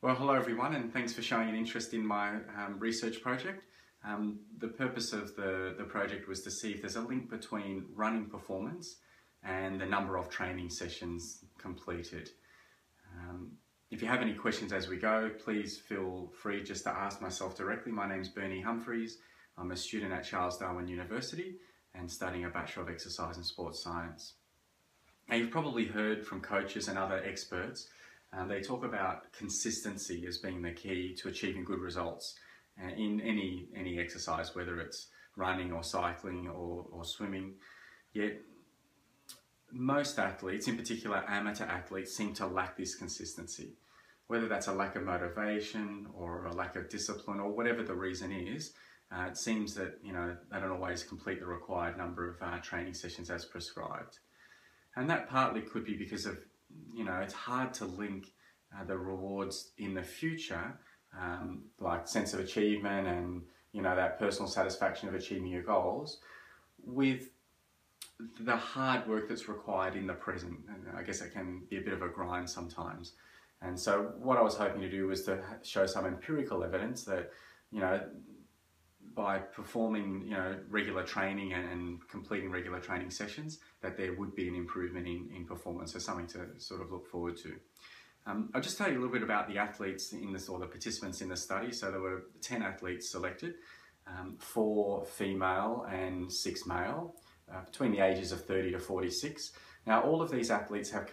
Well, hello everyone, and thanks for showing an interest in my research project. The purpose of the project was to see if there's a link between running performance and the number of training sessions completed. If you have any questions as we go, please feel free just to ask myself directly. My name's Bernie Humphreys. I'm a student at Charles Darwin University and studying a Bachelor of Exercise and Sports Science. Now, you've probably heard from coaches and other experts. They talk about consistency as being the key to achieving good results in any exercise, whether it's running or cycling or swimming. Yet most athletes, in particular amateur athletes, seem to lack this consistency. Whether that's a lack of motivation or a lack of discipline or whatever the reason is, it seems that they don't always complete the required number of training sessions as prescribed. And that partly could be because of, it's hard to link the rewards in the future, like sense of achievement and, that personal satisfaction of achieving your goals, with the hard work that's required in the present. And I guess it can be a bit of a grind sometimes. And so what I was hoping to do was to show some empirical evidence that, by performing, regular training and completing regular training sessions, that there would be an improvement in performance. So something to sort of look forward to. I'll just tell you a little bit about the athletes in this, or the participants in the study. So there were 10 athletes selected, 4 female and 6 male, between the ages of 30 to 46. Now, all of these athletes have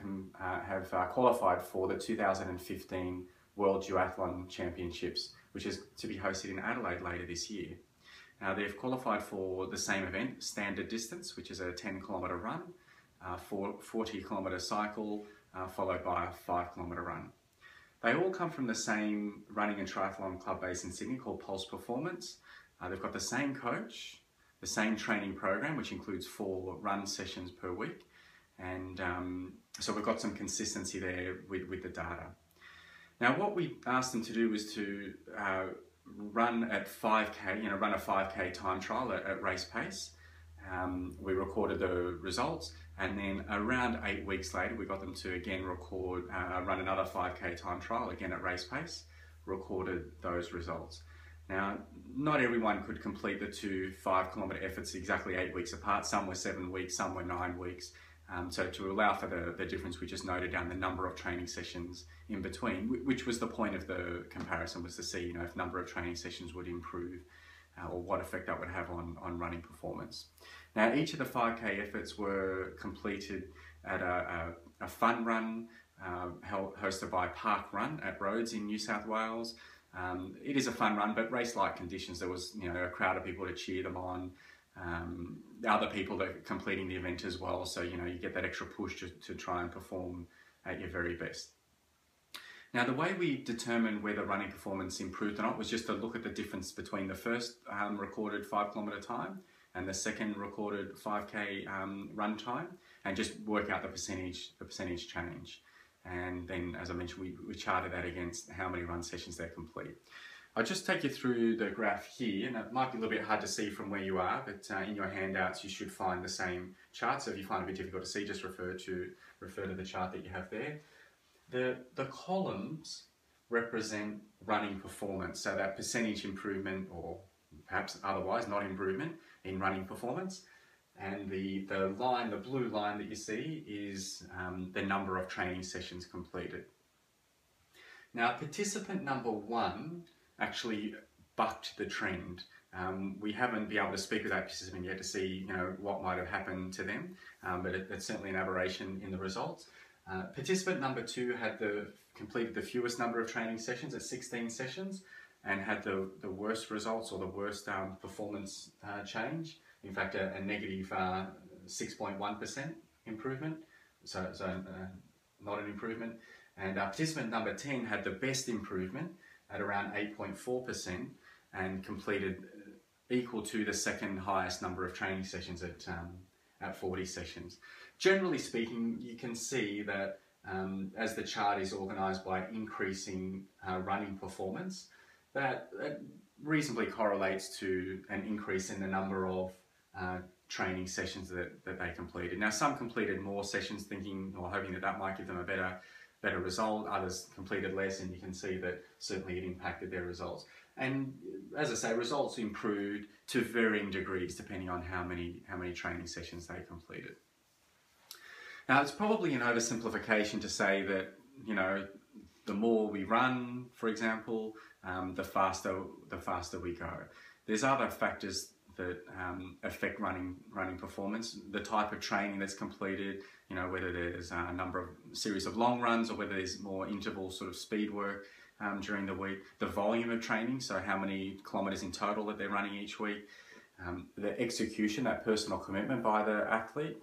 qualified for the 2015 World Duathlon Championships, which is to be hosted in Adelaide later this year. Now, they've qualified for the same event, standard distance, which is a 10-kilometre run, 40-kilometre cycle, followed by a 5-kilometre run. They all come from the same running and triathlon club based in Sydney called Pulse Performance. They've got the same coach, the same training program, which includes 4 run sessions per week. And so we've got some consistency there with the data. Now, what we asked them to do was to run at 5K, run a 5K time trial at race pace. We recorded the results, and then around 8 weeks later, we got them to again run another 5K time trial, again at race pace, recorded those results. Now, not everyone could complete the 2 5-kilometre efforts exactly 8 weeks apart. Some were 7 weeks, some were 9 weeks. So to allow for the difference, we just noted down the number of training sessions in between, which was the point of the comparison, was to see if number of training sessions would improve or what effect that would have on running performance. Now, each of the 5K efforts were completed at a fun run hosted by Park Run at Rhodes in New South Wales. It is a fun run, but race-like conditions. There was a crowd of people to cheer them on. Other people that are completing the event as well, so you get that extra push to try and perform at your very best. Now, the way we determined whether running performance improved or not was just to look at the difference between the first recorded 5-kilometre time and the second recorded 5K run time, and just work out the percentage change. And then, as I mentioned, we charted that against how many run sessions they complete. I'll just take you through the graph here, and it might be a little bit hard to see from where you are, but in your handouts you should find the same chart. So if you find it a bit difficult to see, just refer to the chart that you have there. The columns represent running performance, so that percentage improvement, or perhaps otherwise not improvement, in running performance. And the blue line that you see is the number of training sessions completed. Now, participant number 1 actually bucked the trend. We haven't been able to speak with that participant yet to see what might have happened to them, but it's certainly an aberration in the results. Participant number 2 had completed the fewest number of training sessions at 16 sessions and had the worst results, or the worst performance change. In fact, a negative 6.1% improvement, so not an improvement. And participant number 10 had the best improvement at around 8.4% and completed equal to the second highest number of training sessions at 40 sessions. Generally speaking, you can see that as the chart is organised by increasing running performance, that reasonably correlates to an increase in the number of training sessions that they completed. Now, some completed more sessions thinking or hoping that might give them a better better result, others completed less, and you can see that certainly it impacted their results. And as I say, results improved to varying degrees depending on how many training sessions they completed. Now, it's probably an oversimplification to say that, you know, the more we run, for example, the faster we go. There's other factors that affect running performance. The type of training that's completed, you know, whether there's a series of long runs or whether there's more interval sort of speed work during the week. The volume of training, so how many kilometres in total that they're running each week. The execution, that personal commitment by the athlete.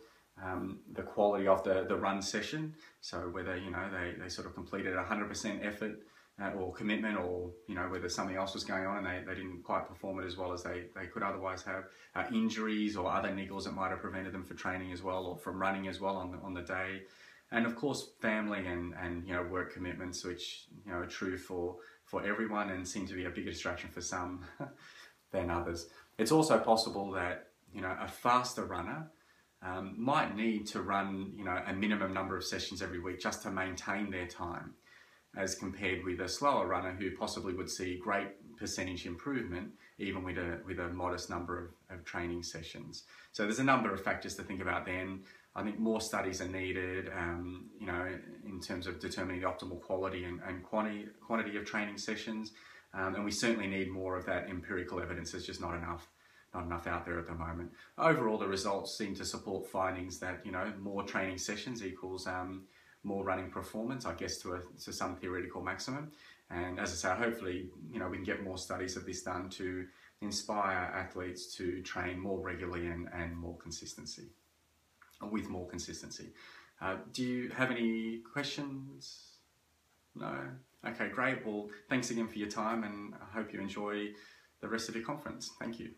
The quality of the run session, so whether, you know, they sort of completed 100% effort or commitment, or, you know, whether something else was going on and they didn't quite perform it as well as they could otherwise have. Injuries or other niggles that might have prevented them from training as well, or from running as well on the day. And of course, family and you know, work commitments, which, you know, are true for everyone and seem to be a bigger distraction for some than others. It's also possible that, you know, a faster runner might need to run, you know, a minimum number of sessions every week just to maintain their time, as compared with a slower runner who possibly would see great percentage improvement even with a modest number of training sessions. So there's a number of factors to think about then. I think more studies are needed, you know, in terms of determining the optimal quality and quantity of training sessions. And we certainly need more of that empirical evidence. There's just not enough out there at the moment. Overall, the results seem to support findings that, you know, more training sessions equals more running performance, I guess, to some theoretical maximum. And as I say, hopefully, you know, we can get more studies of this done to inspire athletes to train more regularly and with more consistency. Do you have any questions? No? Okay, great. Well, thanks again for your time, and I hope you enjoy the rest of your conference. Thank you.